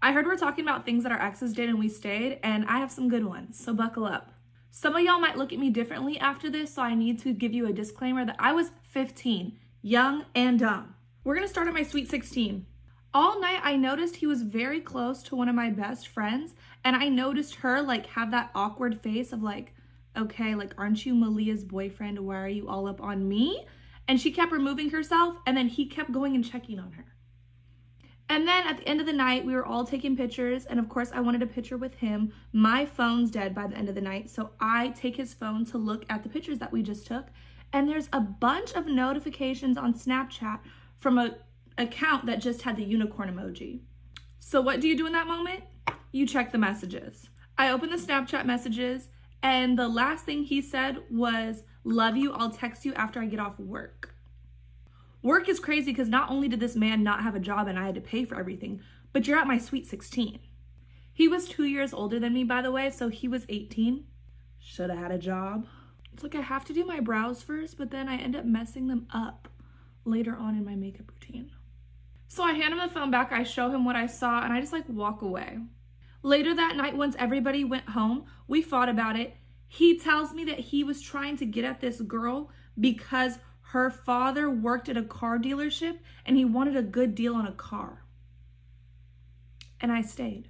I heard we're talking about things that our exes did and we stayed, and I have some good ones, so buckle up. Some of y'all might look at me differently after this, so I need to give you a disclaimer that I was 15, young and dumb. We're gonna start at my sweet 16. All night I noticed he was very close to one of my best friends, and I noticed her like have that awkward face of like, okay, like, aren't you Malia's boyfriend? Why are you all up on me? And she kept removing herself, and then he kept going and checking on her. And then at the end of the night, we were all taking pictures, and of course I wanted a picture with him. My phone's dead by the end of the night, so I take his phone to look at the pictures that we just took, and there's a bunch of notifications on Snapchat from an account that just had the unicorn emoji. So what do you do in that moment? You check the messages. I opened the Snapchat messages, and the last thing he said was, "Love you, I'll text you after I get off work." Work is crazy because not only did this man not have a job and I had to pay for everything, but you're at my sweet 16. He was 2 years older than me, by the way, so he was 18. Should have had a job. It's like I have to do my brows first, but then I end up messing them up later on in my makeup routine. So I hand him the phone back, I show him what I saw, and I just like walk away. Later that night, once everybody went home, we fought about it. He tells me that he was trying to get at this girl because her father worked at a car dealership and he wanted a good deal on a car. And I stayed.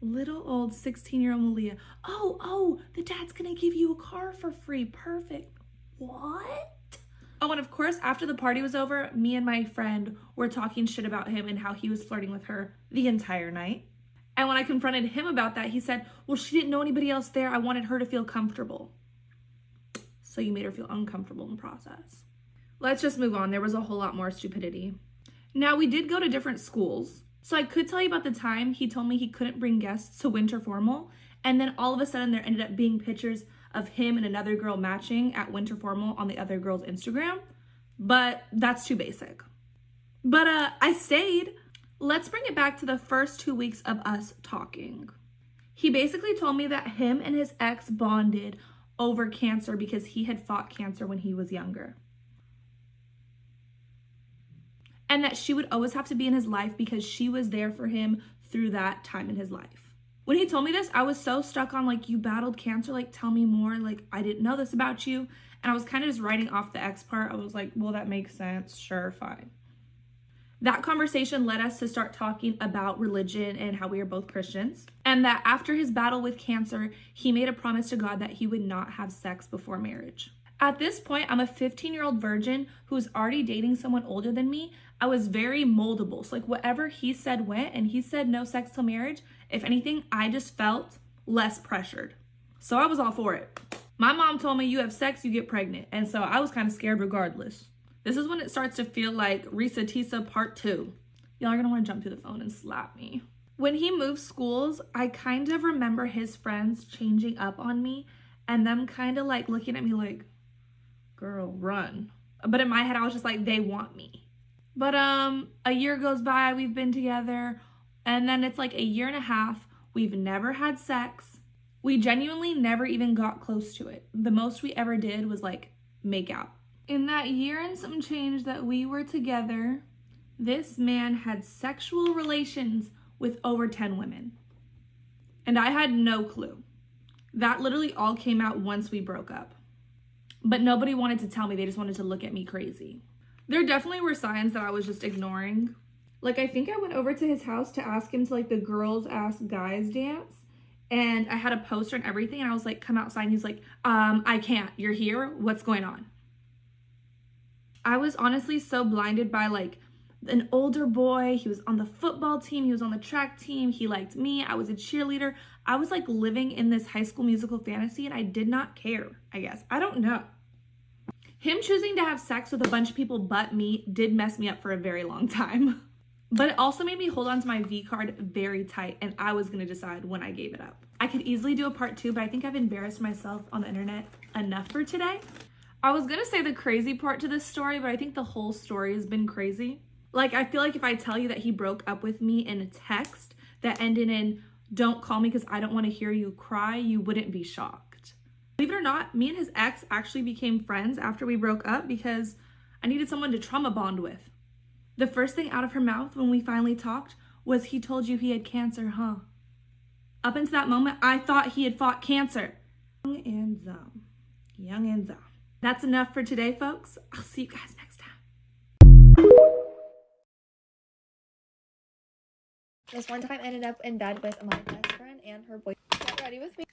Little old 16-year-old Malia. Oh, the dad's gonna give you a car for free. Perfect. What? Oh, and of course, after the party was over, me and my friend were talking shit about him and how he was flirting with her the entire night. And when I confronted him about that, he said, well, she didn't know anybody else there. I wanted her to feel comfortable. So you made her feel uncomfortable in the process. Let's just move on. There was a whole lot more stupidity. Now, we did go to different schools. So I could tell you about the time he told me he couldn't bring guests to winter formal. And then all of a sudden there ended up being pictures of him and another girl matching at winter formal on the other girl's Instagram. But that's too basic. But I stayed. Let's bring it back to the first 2 weeks of us talking. He basically told me that him and his ex bonded over cancer because he had fought cancer when he was younger. And that she would always have to be in his life because she was there for him through that time in his life. When he told me this, I was so stuck on like, you battled cancer, like tell me more, like I didn't know this about you. And I was kind of just writing off the ex part. I was like, well, that makes sense, sure, fine. That conversation led us to start talking about religion and how we are both Christians. And that after his battle with cancer, he made a promise to God that he would not have sex before marriage. At this point, I'm a 15-year-old virgin who's already dating someone older than me. I was very moldable. So like whatever he said went, and he said no sex till marriage. If anything, I just felt less pressured. So I was all for it. My mom told me you have sex, you get pregnant. And so I was kind of scared regardless. This is when it starts to feel like Risa Tisa part 2. Y'all are gonna wanna jump through the phone and slap me. When he moved schools, I kind of remember his friends changing up on me and them kind of like looking at me like, girl, run. But in my head, I was just like, they want me. But a year goes by, we've been together, and then it's like a year and a half. We've never had sex. We genuinely never even got close to it. The most we ever did was like make out. In that year and some change that we were together, this man had sexual relations with over 10 women. And I had no clue. That literally all came out once we broke up. But nobody wanted to tell me, they just wanted to look at me crazy. There definitely were signs that I was just ignoring. Like, I think I went over to his house to ask him to like the girls ask guys dance. And I had a poster and everything. And I was like, come outside. And he's like, I can't. You're here. What's going on? I was honestly so blinded by like an older boy. He was on the football team. He was on the track team. He liked me. I was a cheerleader. I was like living in this High School Musical fantasy and I did not care, I guess. I don't know. Him choosing to have sex with a bunch of people but me did mess me up for a very long time. But it also made me hold on to my V card very tight and I was gonna decide when I gave it up. I could easily do a part 2, but I think I've embarrassed myself on the internet enough for today. I was gonna say the crazy part to this story, but I think the whole story has been crazy. Like, I feel like if I tell you that he broke up with me in a text that ended in, don't call me because I don't want to hear you cry, you wouldn't be shocked. Believe it or not, me and his ex actually became friends after we broke up because I needed someone to trauma bond with. The first thing out of her mouth when we finally talked was he told you he had cancer, huh? Up until that moment, I thought he had fought cancer. Young and dumb. Young and dumb. That's enough for today, folks. I'll see you guys next time. This one time I ended up in bed with my best friend and her boyfriend. Get ready with me.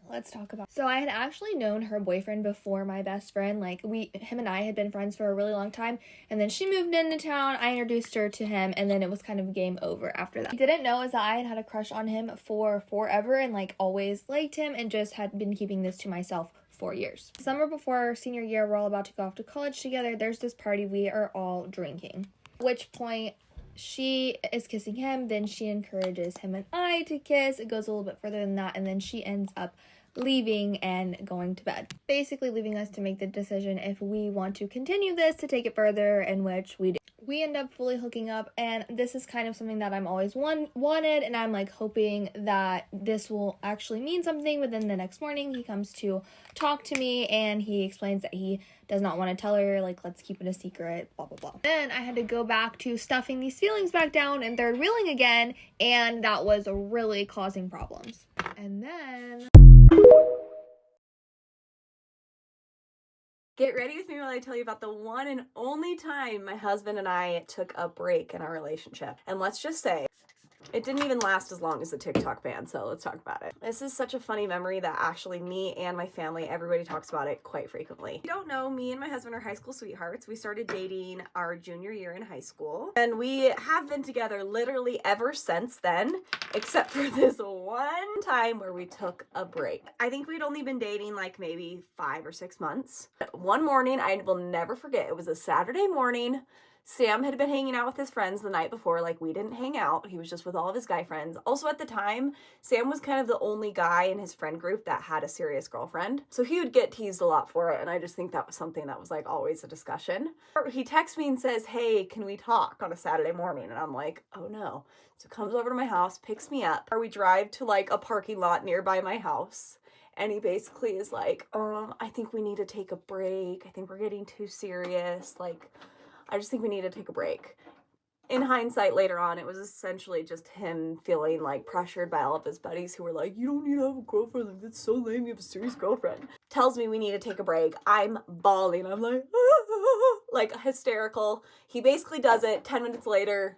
Let's talk about. So I had actually known her boyfriend before my best friend. Like him and I had been friends for a really long time. And then she moved into town. I introduced her to him, and then it was kind of game over after that. I didn't know is that I had had a crush on him for forever and like always liked him and just had been keeping this to myself for years. Summer before our senior year, we're all about to go off to college together. There's this party. We are all drinking. At which point she is kissing him, then she encourages him and I to kiss. It goes a little bit further than that, and then she ends up leaving and going to bed. Basically leaving us to make the decision if we want to continue this to take it further, in which we did. We end up fully hooking up, and this is kind of something that I'm always wanted, and I'm like hoping that this will actually mean something. But then the next morning he comes to talk to me and he explains that he does not want to tell her, like, let's keep it a secret, blah blah blah. Then I had to go back to stuffing these feelings back down and third wheeling again, and that was really causing problems. And then get ready with me while I tell you about the one and only time my husband and I took a break in our relationship. And let's just say, it didn't even last as long as the TikTok ban, so let's talk about it. This is such a funny memory that actually me and my family, everybody talks about it quite frequently. If you don't know, me and my husband are high school sweethearts. We started dating our junior year in high school, and we have been together literally ever since then, except for this one time where we took a break. I think we'd only been dating like maybe 5 or 6 months. One morning, I will never forget, it was a Saturday morning. Sam had been hanging out with his friends the night before. Like, we didn't hang out. He was just with all of his guy friends. Also, at the time, Sam was kind of the only guy in his friend group that had a serious girlfriend. So he would get teased a lot for it, and I just think that was something that was, like, always a discussion. He texts me and says, hey, can we talk on a Saturday morning? And I'm like, oh, no. So he comes over to my house, picks me up. Or we drive to, like, a parking lot nearby my house. And he basically is like, I think we need to take a break. I think we're getting too serious. Like, I just think we need to take a break. In hindsight, later on, it was essentially just him feeling like pressured by all of his buddies who were like, you don't need to have a girlfriend. Like, that's so lame. You have a serious girlfriend. Tells me we need to take a break. I'm bawling. I'm like, like hysterical. He basically does it. 10 minutes later,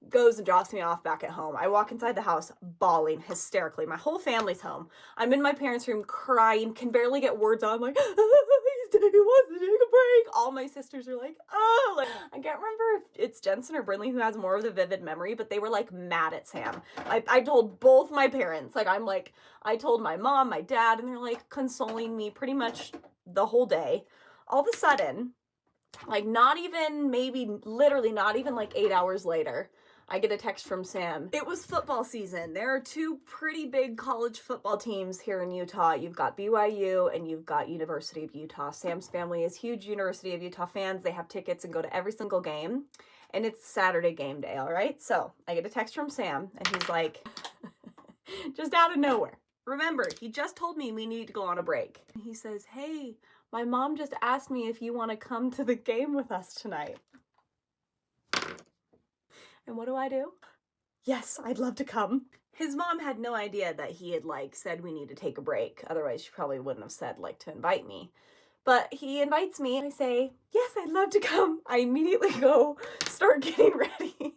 goes and drops me off back at home. I walk inside the house bawling hysterically. My whole family's home. I'm in my parents' room crying, can barely get words out. I'm like, he wants to take a break. All my sisters are like, oh, like, I can't remember if it's Jensen or Brinley who has more of the vivid memory, but they were like mad at Sam. I told both my parents, like, I told my mom, my dad, and they're like consoling me pretty much the whole day. All of a sudden, like literally not even like 8 hours later, I get a text from Sam. It was football season. There are two pretty big college football teams here in Utah. You've got BYU and you've got University of Utah. Sam's family is huge University of Utah fans. They have tickets and go to every single game. And it's Saturday game day, all right? So I get a text from Sam and he's like, just out of nowhere. Remember, he just told me we need to go on a break. He says, hey, my mom just asked me if you want to come to the game with us tonight. And what do? Yes, I'd love to come. His mom had no idea that he had like said we need to take a break. Otherwise, she probably wouldn't have said like to invite me. But he invites me. I say, yes, I'd love to come. I immediately go start getting ready.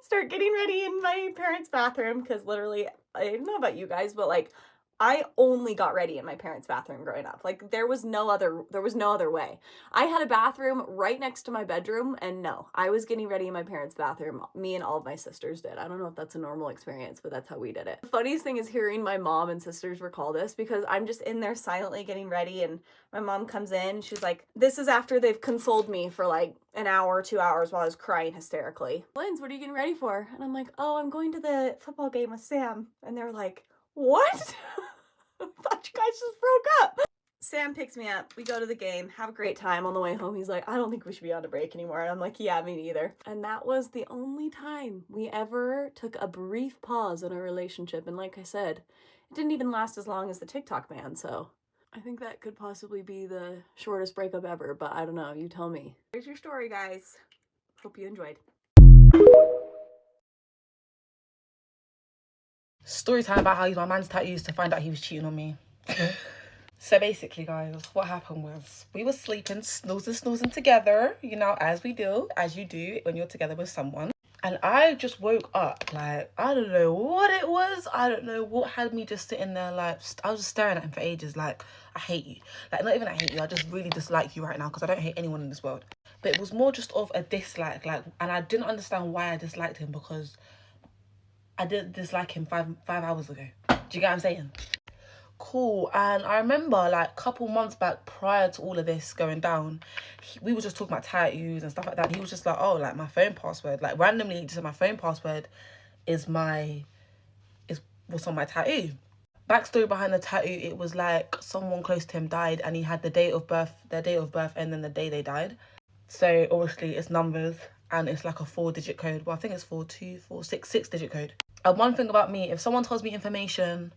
Start getting ready in my parents' bathroom because literally, I don't know about you guys, but like I only got ready in my parents' bathroom growing up. Like there was no other way. I had a bathroom right next to my bedroom, and no, I was getting ready in my parents' bathroom. Me and all of my sisters did. I don't know if that's a normal experience, but that's how we did it. The funniest thing is hearing my mom and sisters recall this because I'm just in there silently getting ready, and my mom comes in. She's like, this is after they've consoled me for like an hour, 2 hours while I was crying hysterically. Linz, what are you getting ready for? And I'm like, oh, I'm going to the football game with Sam. And they're like, what? I thought you guys just broke up. Sam picks me up. We go to the game, have a great time. On the way home, he's like, I don't think we should be on a break anymore. And I'm like, yeah, me neither. And that was the only time we ever took a brief pause in our relationship. And like I said, it didn't even last as long as the TikTok ban. So I think that could possibly be the shortest breakup ever, but I don't know. You tell me. Here's your story, guys. Hope you enjoyed. Story time about how I used my man's tattoos to find out he was cheating on me. So basically, guys, what happened was we were sleeping, snoozing together, you know, as you do when you're together with someone. And I just woke up, like, I don't know what it was. I don't know what had me just sitting there, like, I was just staring at him for ages, like, I hate you. Like, not even I hate you, I just really dislike you right now because I don't hate anyone in this world. But it was more just of a dislike, like, and I didn't understand why I disliked him because I didn't dislike him five hours ago. Do you get what I'm saying? Cool. And I remember, like, a couple months back prior to all of this going down, we were just talking about tattoos and stuff like that. And he was just like, oh, like, my phone password, like, randomly he just said my phone password is what's on my tattoo. Backstory behind the tattoo, it was like someone close to him died and he had their date of birth and then the day they died. So obviously it's numbers and it's like a 4-digit code. Well, I think it's 6-digit code. And one thing about me, if someone tells me information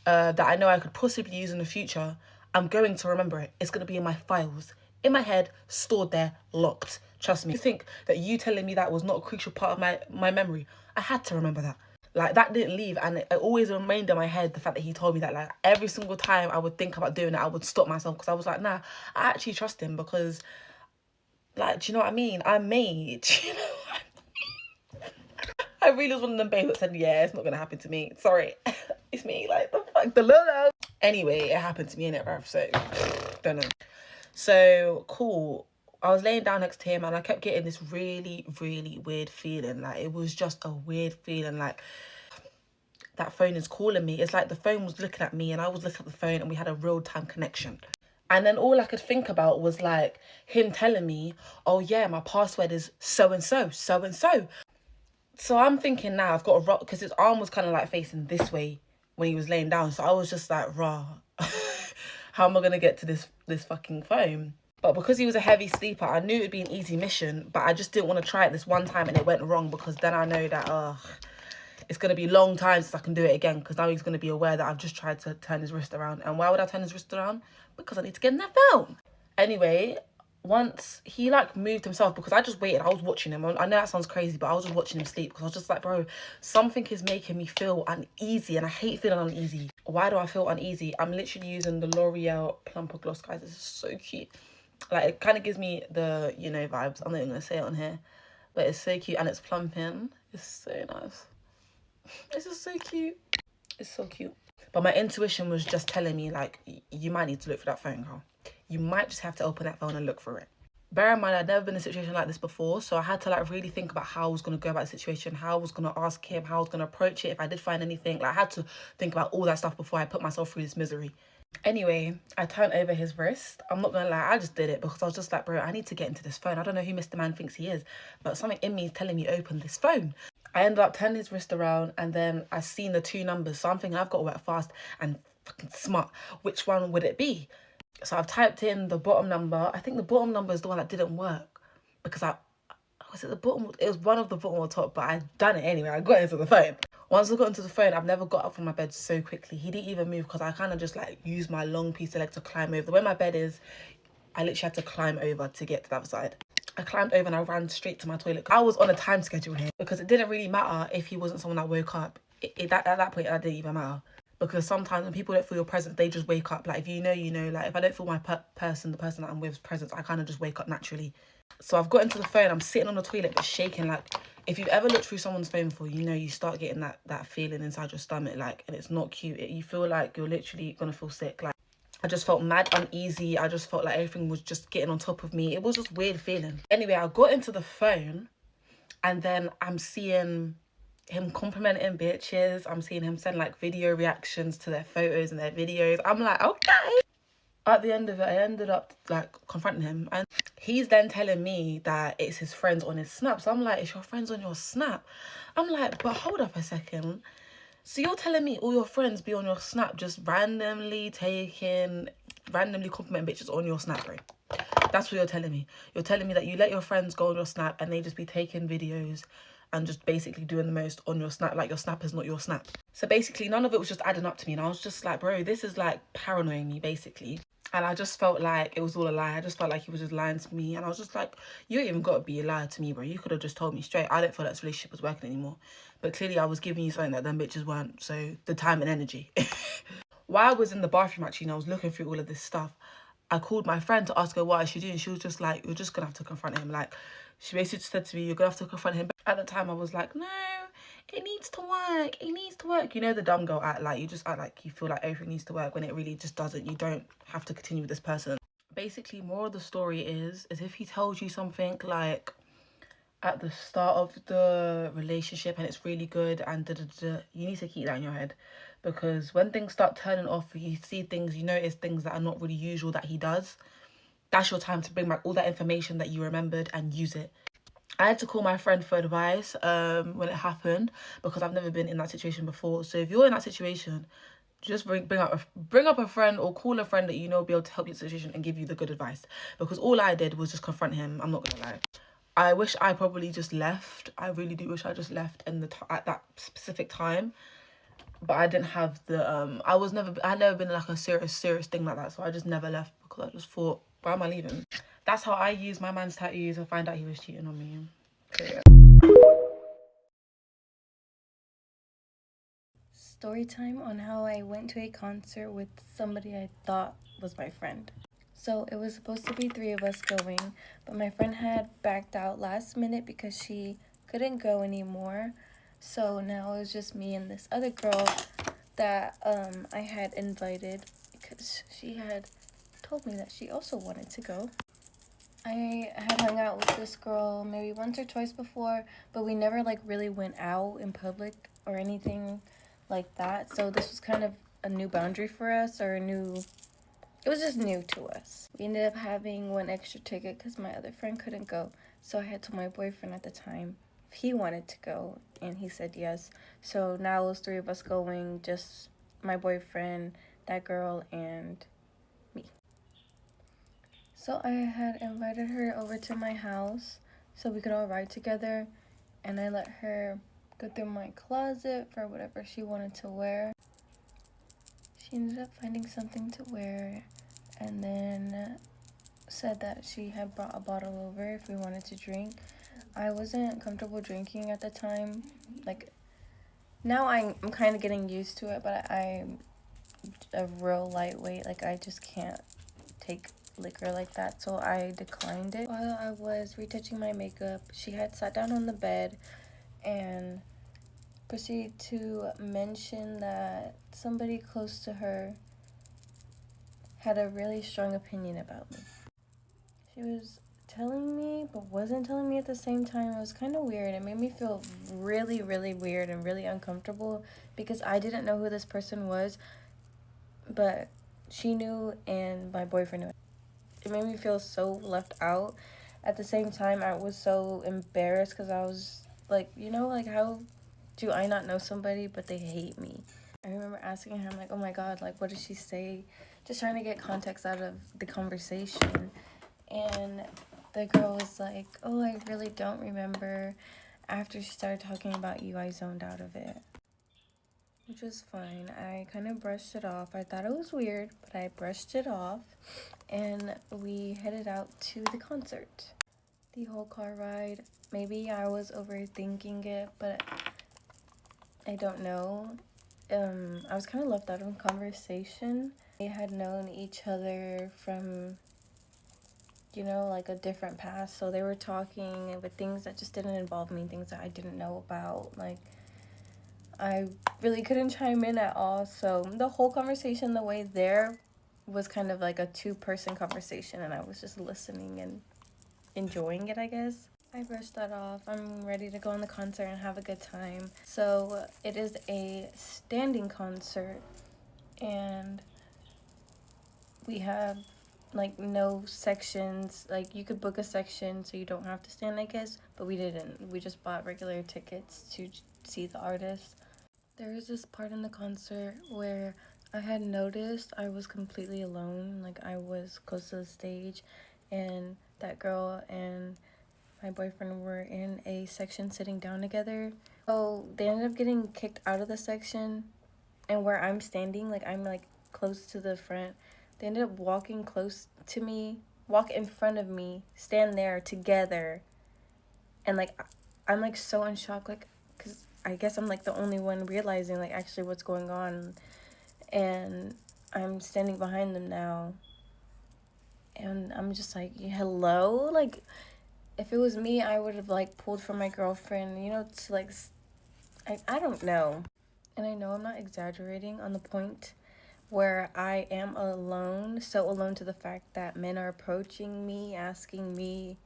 that I know I could possibly use in the future, I'm going to remember it. It's going to be in my files, in my head, stored there, locked. Trust me. You think that you telling me that was not a crucial part of my memory? I had to remember that. Like, that didn't leave, and it always remained in my head, the fact that he told me that. Like, every single time I would think about doing it, I would stop myself because I was like, nah, I actually trust him because, like, do you know what I mean? I'm made, you know what I mean? I really was one of them babes that said, yeah, it's not going to happen to me. Sorry. It's me, like, the fuck, the love. Anyway, it happened to me, innit, bruv? So, don't know. So, cool. I was laying down next to him and I kept getting this really, really weird feeling. Like, it was just a weird feeling, like, that phone is calling me. It's like the phone was looking at me and I was looking at the phone and we had a real-time connection. And then all I could think about was, like, him telling me, oh, yeah, my password is so-and-so, so-and-so. So I'm thinking now I've got to rock, because his arm was kind of, like, facing this way when he was laying down. So I was just like, rah, how am I going to get to this fucking phone? But because he was a heavy sleeper, I knew it would be an easy mission, but I just didn't want to try it this one time and it went wrong, because then I know that, it's going to be a long time since I can do it again, because now he's going to be aware that I've just tried to turn his wrist around. And why would I turn his wrist around? Because I need to get in that phone. Anyway, once he, like, moved himself, because I just waited, I was watching him. I know that sounds crazy, but I was just watching him sleep because I was just like, bro, something is making me feel uneasy, and I hate feeling uneasy. Why do I feel uneasy? I'm literally using the L'Oreal Plumper Gloss, guys. This is so cute. Like, it kind of gives me the, you know, vibes. I'm not even going to say it on here, but it's so cute and it's plumping. It's so nice. This is so cute. It's so cute. But my intuition was just telling me, like, you might need to look for that phone, girl. You might just have to open that phone and look for it. Bear in mind, I'd never been in a situation like this before, so I had to, like, really think about how I was going to go about the situation, how I was going to ask him, how I was going to approach it, if I did find anything. Like, I had to think about all that stuff before I put myself through this misery. Anyway, I turned over his wrist. I'm not gonna lie, I just did it because I was just like, bro, I need to get into this phone. I don't know who Mr. Man thinks he is, but something in me is telling me open this phone. I ended up turning his wrist around and then I seen the 2 numbers. So I'm thinking I've got to work fast and fucking smart. Which one would it be? So I've typed in the bottom number. I think the bottom number is the one that didn't work because was it the bottom? It was one of the bottom or top, but I'd done it anyway. I got into the phone. Once I got into the phone, I've never got up from my bed so quickly. He didn't even move because I kind of just, like, used my long piece of leg to climb over. The way my bed is, I literally had to climb over to get to the other side. I climbed over and I ran straight to my toilet. I was on a time schedule here because it didn't really matter if he wasn't someone that woke up. At that point, that didn't even matter. Because sometimes when people don't feel your presence, they just wake up. Like, if you know, you know. Like, if I don't feel my the person that I'm with's presence, I kind of just wake up naturally. So I've got into the phone. I'm sitting on the toilet but shaking. Like, if you've ever looked through someone's phone before, you know you start getting that feeling inside your stomach, like, and it's not cute. You feel like you're literally gonna feel sick. Like, I just felt mad uneasy. I just felt like everything was just getting on top of me. It was just weird feeling. Anyway, I got into the phone and then I'm seeing him complimenting bitches. I'm seeing him send, like, video reactions to their photos and their videos. I'm like, okay. At the end of it, I ended up, like, confronting him. And he's then telling me that it's his friends on his Snap. So I'm like, it's your friends on your Snap? I'm like, but hold up a second. So you're telling me all your friends be on your Snap just randomly complimenting bitches on your Snap, right? That's what you're telling me. You're telling me that you let your friends go on your Snap and they just be taking videos and just basically doing the most on your Snap, like your Snap is not your Snap. So basically none of it was just adding up to me, and I was just like, bro, this is, like, paranoying me, basically. And I just felt like it was all a lie. I just felt like he was just lying to me. And I was just like, you ain't even got to be a liar to me, bro. You could have just told me straight. I don't feel like this relationship was working anymore. But clearly I was giving you something that them bitches weren't. So the time and energy. While I was in the bathroom, actually, and I was looking through all of this stuff, I called my friend to ask her what I should do. And she was just like, you're just going to have to confront him. Like, she basically just said to me, you're going to have to confront him. At the time, I was like, no, it needs to work. It needs to work. You know, the dumb girl act, like, you just act like you feel like everything needs to work when it really just doesn't. You don't have to continue with this person. Basically, more of the story is if he tells you something like at the start of the relationship and it's really good and you need to keep that in your head, because when things start turning off, you see things, you notice things that are not really usual that he does, that's your time to bring back all that information that you remembered and use it. I had to call my friend for advice when it happened, because I've never been in that situation before. So if you're in that situation, just bring up a friend or call a friend that you know will be able to help you in the situation and give you the good advice. Because all I did was just confront him. I'm not gonna lie. I wish I probably just left. I really do wish I just left at that specific time. But I didn't have the I had never been in like a serious thing like that. So I just never left, because I just thought, why am I leaving? That's how I used my man's tattoo to find out he was cheating on me. Okay. Story time on how I went to a concert with somebody I thought was my friend. So it was supposed to be 3 of us going, but my friend had backed out last minute because she couldn't go anymore. So now it was just me and this other girl that I had invited because she had told me that she also wanted to go. I had hung out with this girl maybe once or twice before, but we never like really went out in public or anything like that. So this was kind of a new boundary for us, or it was just new to us. We ended up having one extra ticket because my other friend couldn't go. So I had told my boyfriend at the time if he wanted to go, and he said yes. So now it was 3 of us going, just my boyfriend, that girl, and me. So I had invited her over to my house so we could all ride together, and I let her go through my closet for whatever she wanted to wear. She ended up finding something to wear, and then said that she had brought a bottle over if we wanted to drink. I wasn't comfortable drinking at the time. Like, now I'm kind of getting used to it, but I'm a real lightweight. Like, I just can't take liquor like that, so I declined it. While I was retouching my makeup, she had sat down on the bed and proceeded to mention that somebody close to her had a really strong opinion about me. She was telling me but wasn't telling me at the same time. It was kind of weird. It made me feel really, really weird and really uncomfortable because I didn't know who this person was, but she knew and my boyfriend knew. It made me feel so left out. At the same time, I was so embarrassed because I was like, you know, like, how do I not know somebody but they hate me? I remember asking him, like, oh my god, like, what did she say? Just trying to get context out of the conversation. And the girl was like, oh, I really don't remember. After she started talking about you, I zoned out of it. Which was fine. I kind of brushed it off. I thought it was weird, but I brushed it off. And we headed out to the concert. The whole car ride, maybe I was overthinking it, but I don't know. I was kind of left out of conversation. They had known each other from, you know, like a different past, so they were talking with things that just didn't involve me, things that I didn't know about. Like, I really couldn't chime in at all, so the whole conversation, the way there, was kind of like a 2-person conversation, and I was just listening and enjoying it, I guess. I brushed that off. I'm ready to go on the concert and have a good time. So it is a standing concert, and we have like no sections. Like, you could book a section so you don't have to stand, I guess, but we didn't. We just bought regular tickets to see the artist. There was this part in the concert where I had noticed I was completely alone. Like, I was close to the stage, and that girl and my boyfriend were in a section sitting down together. So they ended up getting kicked out of the section, and where I'm standing, like, I'm like close to the front, They ended up walking close to me, walk in front of me, stand there together. And, like, I'm, like, so in shock, like, because I guess I'm, like, the only one realizing, like, actually what's going on. And I'm standing behind them now. And I'm just like, hello? Like, if it was me, I would have, like, pulled for my girlfriend, you know, to, like, I don't know. And I know I'm not exaggerating on the point where I am alone, so alone to the fact that men are approaching me, asking me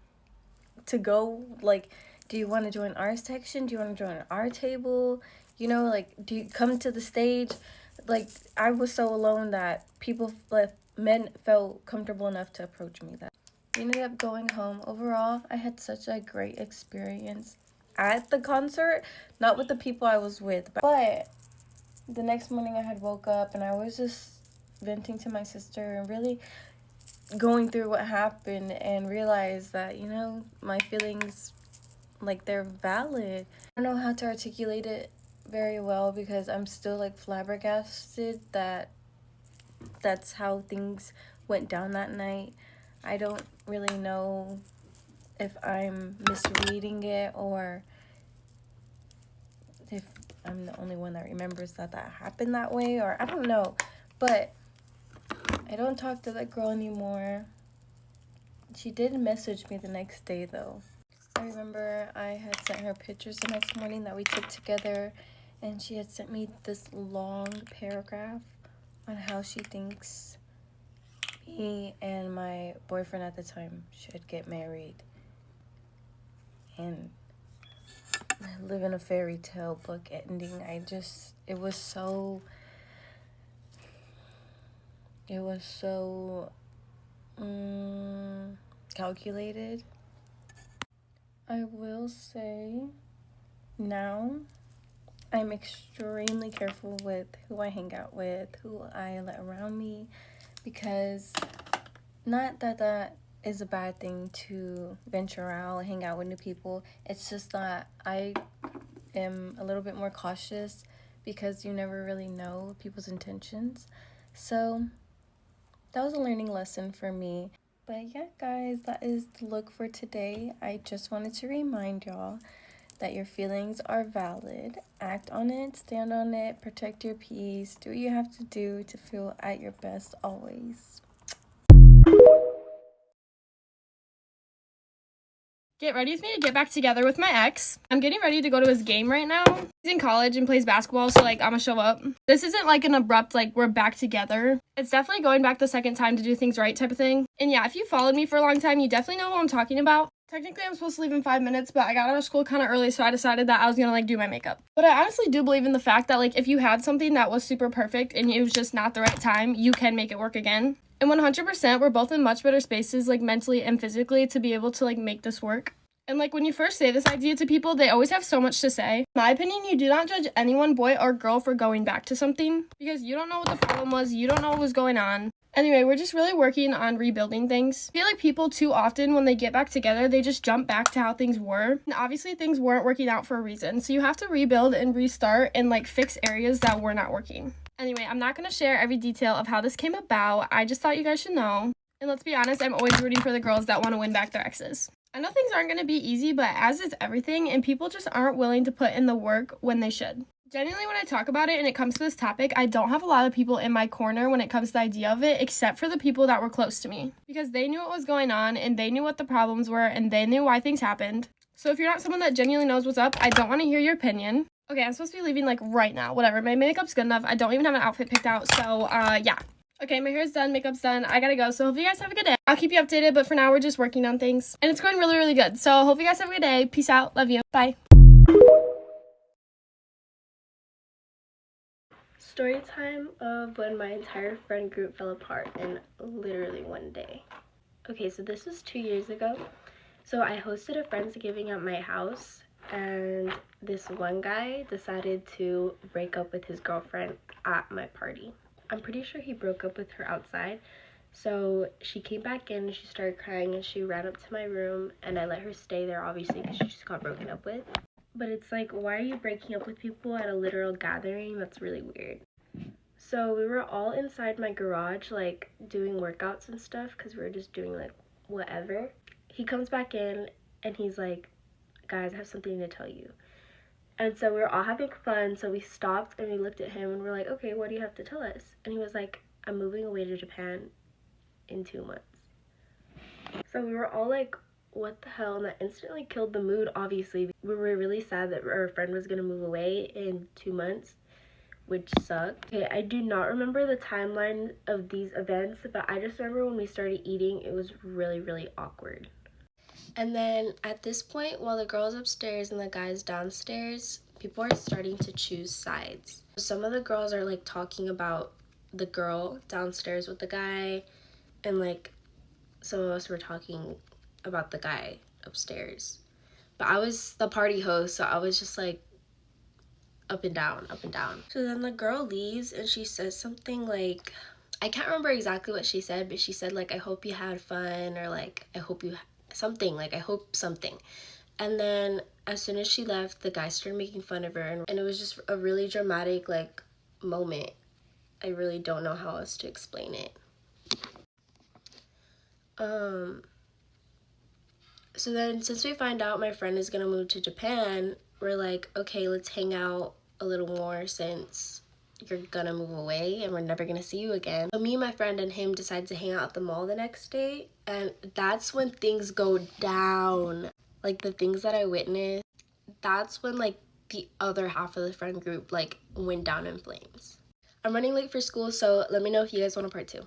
to go, like, do you want to join our section? Do you want to join our table? You know, like, do you come to the stage? Like, I was so alone that men felt comfortable enough to approach me. That we ended up going home. Overall, I had such a great experience at the concert, not with the people I was with, but the next morning I had woke up and I was just venting to my sister and really going through what happened and realized that, you know, my feelings, like, they're valid. I don't know how to articulate it very well because I'm still, like, flabbergasted that that's how things went down that night. I don't really know if I'm misreading it or if I'm the only one that remembers that happened that way, or I don't know. But I don't talk to that girl anymore. She did message me the next day, though. I remember I had sent her pictures the next morning that we took together, and she had sent me this long paragraph on how she thinks me and my boyfriend at the time should get married and live in a fairy tale book ending. It was so calculated. I will say now I'm extremely careful with who I hang out with, who I let around me, because not that is a bad thing to venture out, hang out with new people. It's just that I am a little bit more cautious because you never really know people's intentions. So that was a learning lesson for me. But yeah, guys, that is the look for today. I just wanted to remind y'all that your feelings are valid. Act on it, stand on it, protect your peace, do what you have to do to feel at your best always. Get ready with me to get back together with my ex. I'm getting ready to go to his game right now. He's in college and plays basketball, so, like, I'm gonna show up. This isn't, like, an abrupt, like, we're back together. It's definitely going back the second time to do things right type of thing. And yeah, if you followed me for a long time, you definitely know what I'm talking about. Technically, I'm supposed to leave in 5 minutes, but I got out of school kind of early, so I decided that I was gonna, like, do my makeup. But I honestly do believe in the fact that, like, if you had something that was super perfect and it was just not the right time, you can make it work again. And 100%, we're both in much better spaces, like, mentally and physically, to be able to, like, make this work. And, like, when you first say this idea to people, they always have so much to say. In my opinion, you do not judge anyone, boy or girl, for going back to something, because you don't know what the problem was, you don't know what was going on. Anyway, we're just really working on rebuilding things. I feel like people too often, when they get back together, they just jump back to how things were. And obviously, things weren't working out for a reason, so you have to rebuild and restart and, like, fix areas that were not working. Anyway, I'm not going to share every detail of how this came about. I just thought you guys should know. And let's be honest, I'm always rooting for the girls that want to win back their exes. I know things aren't going to be easy, but as is everything, and people just aren't willing to put in the work when they should. Genuinely, when I talk about it and it comes to this topic, I don't have a lot of people in my corner when it comes to the idea of it, except for the people that were close to me. Because they knew what was going on, and they knew what the problems were, and they knew why things happened. So if you're not someone that genuinely knows what's up, I don't want to hear your opinion. Okay, I'm supposed to be leaving, like, right now. Whatever, my makeup's good enough. I don't even have an outfit picked out, so, yeah. Okay, my hair's done, makeup's done, I gotta go, so hope you guys have a good day. I'll keep you updated, but for now, we're just working on things. And it's going really, really good, so hope you guys have a good day. Peace out, love you, bye. Story time of when my entire friend group fell apart in literally one day. Okay, so this was 2 years ago. So I hosted a Friendsgiving at my house, and this one guy decided to break up with his girlfriend at my party. I'm pretty sure he broke up with her outside. So she came back in and she started crying, and she ran up to my room, and I let her stay there, obviously, because she just got broken up with. But it's like, why are you breaking up with people at a literal gathering? That's really weird. So we were all inside my garage, like doing workouts and stuff, because we were just doing like whatever. He comes back in and he's like, guys, I have something to tell you. And so we were all having fun, so we stopped and we looked at him and we're like, okay, what do you have to tell us? And he was like, I'm moving away to Japan in 2 months. So we were all like, what the hell? And that instantly killed the mood, obviously. We were really sad that our friend was gonna move away in 2 months, which sucked. Okay, I do not remember the timeline of these events, but I just remember when we started eating, it was really, really awkward. And then at this point, while the girls upstairs and the guys downstairs, people are starting to choose sides. Some of the girls are like talking about the girl downstairs with the guy, and like some of us were talking about the guy upstairs. But I was the party host, so I was just like up and down, up and down. So then the girl leaves and she says something like, I can't remember exactly what she said, but she said like, I hope you had fun, or like, I hope you something, like I hope something. And then as soon as she left, the guy started making fun of her, and it was just a really dramatic like moment. I really don't know how else to explain it. So then since we find out my friend is gonna move to Japan, we're like, okay, let's hang out a little more since you're gonna move away and we're never gonna see you again. So me, my friend, and him decide to hang out at the mall the next day, and that's when things go down. Like the things that I witnessed, that's when like the other half of the friend group like went down in flames. I'm running late for school, so let me know if you guys want a part 2.